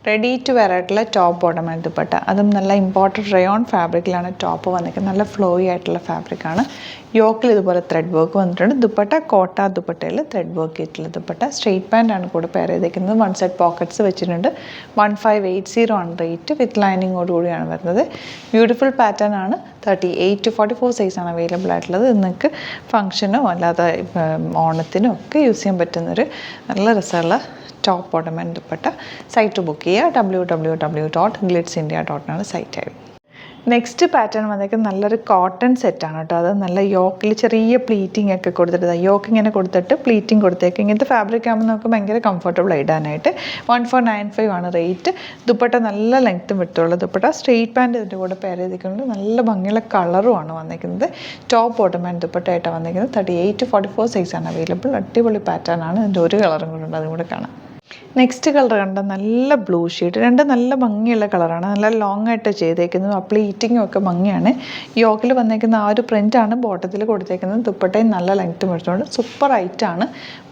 Ready to wear ആയിട്ടുള്ള top bottom and dupatta. അതും നല്ല ഇമ്പോർട്ടൻറ്റ് റയോൺ ഫാബ്രിക്കിലാണ് ടോപ്പ് വന്നിരിക്കുന്നത്. നല്ല ഫ്ലോയി ആയിട്ടുള്ള ഫാബ്രിക്കാണ്. യോക്കിൽ ഇതുപോലെ ത്രെഡ് വർക്ക് വന്നിട്ടുണ്ട്. ദുപ്പട്ട കോട്ട ദുപ്പട്ടയിൽ ത്രെഡ് വർക്ക് ചെയ്തിട്ടുള്ള ദുപ്പട്ട. സ്ട്രെയിറ്റ് പാൻ്റാണ് കൂടെ പെയർ ചെയ്തിരിക്കുന്നത്. വൺ സൈഡ് പോക്കറ്റ്സ് വെച്ചിട്ടുണ്ട്. 1580 ആണ് റേറ്റ്. വിത്ത് ലൈനിങ്ങോട് കൂടിയാണ് വരുന്നത്. ബ്യൂട്ടിഫുൾ പാറ്റേൺ ആണ്. 38 to 44 സൈസാണ് അവൈലബിൾ ആയിട്ടുള്ളത്. നിങ്ങൾക്ക് ഫംഗ്ഷനോ അല്ലാതെ ഓണത്തിനോ ഒക്കെ യൂസ് ചെയ്യാൻ പറ്റുന്നൊരു നല്ല രസമുള്ള top bottom and dupatta. Site book ചെയ്യുക. www.glitzindia.com സൈറ്റ് ആയി. നെക്സ്റ്റ് പാറ്റേൺ വന്നേക്കുന്നത് നല്ലൊരു കോട്ടൺ സെറ്റാണ് കേട്ടോ. അത് നല്ല യോക്കിൽ ചെറിയ പ്ലീറ്റിംഗ് ഒക്കെ കൊടുത്തിട്ട് യോക്ക് ഇങ്ങനെ കൊടുത്തിട്ട് പ്ലീറ്റിംഗ് കൊടുത്തേക്ക്. ഇങ്ങനത്തെ ഫാബ്രിക് ആകുമ്പോൾ നമുക്ക് ഭയങ്കര കംഫർട്ടബിൾ ഇടാനായിട്ട്. 1495 ആണ് റേറ്റ്. ദുപ്പട്ട നല്ല ലെങ്ത്തും വിട്ടുള്ള ദുപ്പട്ട. സ്ട്രെയിറ്റ് പാൻറ്റ് ഇതിൻ്റെ കൂടെ പെയർ ചെയ്തിരിക്കുന്നത്. നല്ല ഭംഗിയുള്ള കളറുമാണ് വന്നിരിക്കുന്നത്. ടോപ്പ് ബോട്ടം ആൻഡ് ദുപ്പട്ട ആയിട്ടാണ് വന്നിരിക്കുന്നത്. 38 to 44 സൈസാണ് അവൈലബിൾ. അടിപൊളി പാറ്റേൺ ആണ്. ഇതിൻ്റെ ഒരു കളറും കൂടെ ഉണ്ട്, അതും കൂടെ കാണാം. നെക്സ്റ്റ് കളർ കണ്ട നല്ല ബ്ലൂ ഷെയ്ഡ്. രണ്ട് നല്ല ഭംഗിയുള്ള കളറാണ്. നല്ല ലോങ് ആയിട്ട് ചെയ്തേക്കുന്നത്. ആ പ്ലീറ്റിങ്ങും ഒക്കെ ഭംഗിയാണ്. യോക്കിൽ വന്നേക്കുന്ന ആ ഒരു പ്രിൻ്റാണ് ബോട്ടത്തിൽ കൊടുത്തേക്കുന്നത്. ദുപ്പട്ടയും നല്ല ലെങ്ത്തും എടുത്തുകൊണ്ട് സൂപ്പർ ഐറ്റാണ്.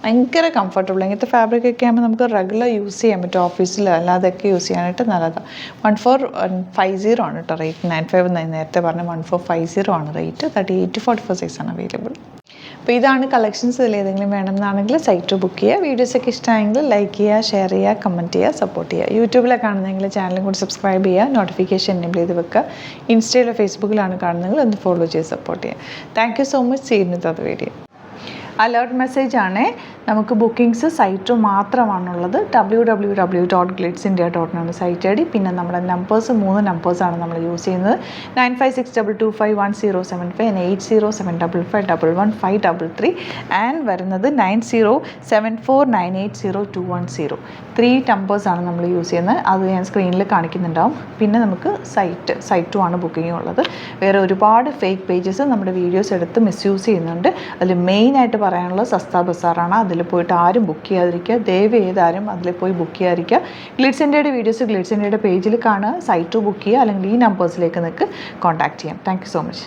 ഭയങ്കര കംഫർട്ടബിൾ. ഇങ്ങനത്തെ ഫാബ്രിക് ഒക്കെ ആകുമ്പോൾ നമുക്ക് റെഗുലർ യൂസ് ചെയ്യാൻ പറ്റും. ഓഫീസിൽ അല്ലാതെയൊക്കെ യൂസ് ചെയ്യാനായിട്ട് നല്ലതാണ്. 1450 ആണ് കേട്ടോ റേറ്റ്. 95 നേരത്തെ പറഞ്ഞ 1450 ആണ് റേറ്റ്. 38 to 44 സൈസാണ് അവൈലബിൾ. അപ്പോൾ ഇതാണ് കളക്ഷൻസ്. ഇതിൽ ഏതെങ്കിലും വേണമെന്നാണെങ്കിൽ സൈറ്റ് ബുക്ക് ചെയ്യുക. വീഡിയോസൊക്കെ ഇഷ്ടമായെങ്കിൽ ലൈക്ക് ചെയ്യുക, ഷെയർ ചെയ്യുക, കമൻറ്റ് ചെയ്യുക, സപ്പോർട്ട് ചെയ്യുക. യൂട്യൂബിലാണ് കാണുന്നതെങ്കിൽ ചാനലും കൂടി സബ്സ്ക്രൈബ് ചെയ്യുക, നോട്ടിഫിക്കേഷൻ എനേബിൾ ചെയ്ത് വെക്കുക. ഇൻസ്റ്റയിലോ ഫേസ്ബുക്കിലാണ് കാണുന്നതെങ്കിൽ ഒന്ന് ഫോളോ ചെയ്ത് സപ്പോർട്ട് ചെയ്യുക. Thank you so much. See you in the video. Alert message ആണ്. നമുക്ക് ബുക്കിംഗ്സ് സൈറ്റ് മാത്രമാണുള്ളത്. www.glitzindia.com site I D. പിന്നെ നമ്മുടെ നമ്പേഴ്സ് 3 നമ്പേഴ്സാണ് നമ്മൾ യൂസ് ചെയ്യുന്നത്. 9562251075 and 8075551533 ആൻഡ് വരുന്നത് 9074980210. 3 നമ്പേഴ്സാണ് നമ്മൾ യൂസ് ചെയ്യുന്നത്. അത് ഞാൻ സ്ക്രീനിൽ കാണിക്കുന്നുണ്ടാവും. പിന്നെ നമുക്ക് സൈറ്റും ആണ് ബുക്കിംഗ് ഉള്ളത്. വേറെ ഒരുപാട് ഫേക്ക് പേജസ് നമ്മുടെ വീഡിയോസ് എടുത്ത് മിസ്യൂസ് ചെയ്യുന്നുണ്ട്. അതിൽ മെയിനായിട്ട് പറയാനുള്ളത് സസ്ത ബസാറാണ്. അതിൽ പോയിട്ട് ആരും ബുക്ക് ചെയ്യാതിരിക്കുക. ദയവ് ചെയ്താരും അതിൽ പോയി ബുക്ക് ചെയ്യാതിരിക്കുക. ഗ്ലിറ്റ്സ് ഇന്ത്യയുടെ വീഡിയോസ് ഗ്ലിറ്റ്സ് ഇന്ത്യയുടെ പേജിൽ കാണുക. സൈറ്റ് ബുക്ക് ചെയ്യുക. അല്ലെങ്കിൽ ഈ നമ്പേഴ്സിലേക്ക് നിങ്ങൾക്ക് കോൺടാക്ട് ചെയ്യാം. Thank you so much.